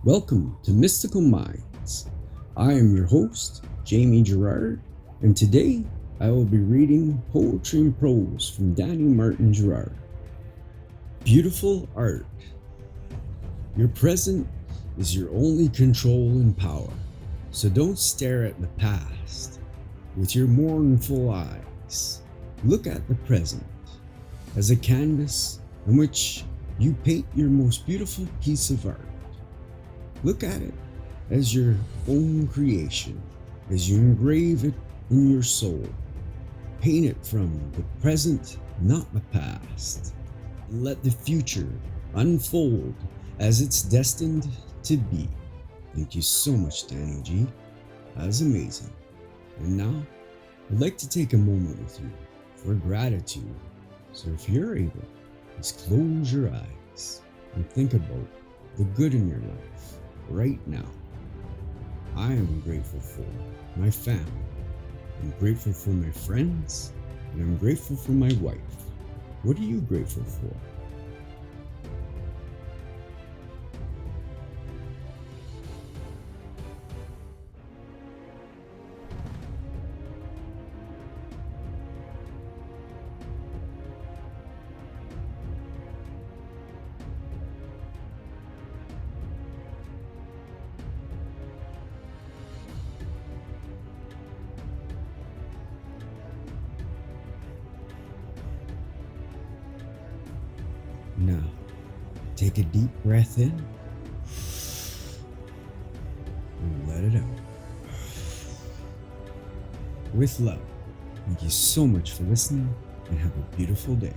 Welcome to Mystical Minds. I am your host, Jamie Girard, and today I will be reading Poetry and Prose from Danny Martin Girard. Beautiful art. Your present is your only control and power, so don't stare at the past with your mournful eyes. Look at the present as a canvas on which you paint your most beautiful piece of art. Look at it as your own creation, as you engrave it in your soul. Paint it from the present, not the past. And let the future unfold as it's destined to be. Thank you so much, Danny G. That was amazing. And now, I'd like to take a moment with you for gratitude. So if you're able, just close your eyes and think about the good in your life right now. I am grateful for my family. I'm grateful for my friends, and I'm grateful for my wife. What are you grateful for? Now, take a deep breath in and let it out. With love, thank you so much for listening and have a beautiful day.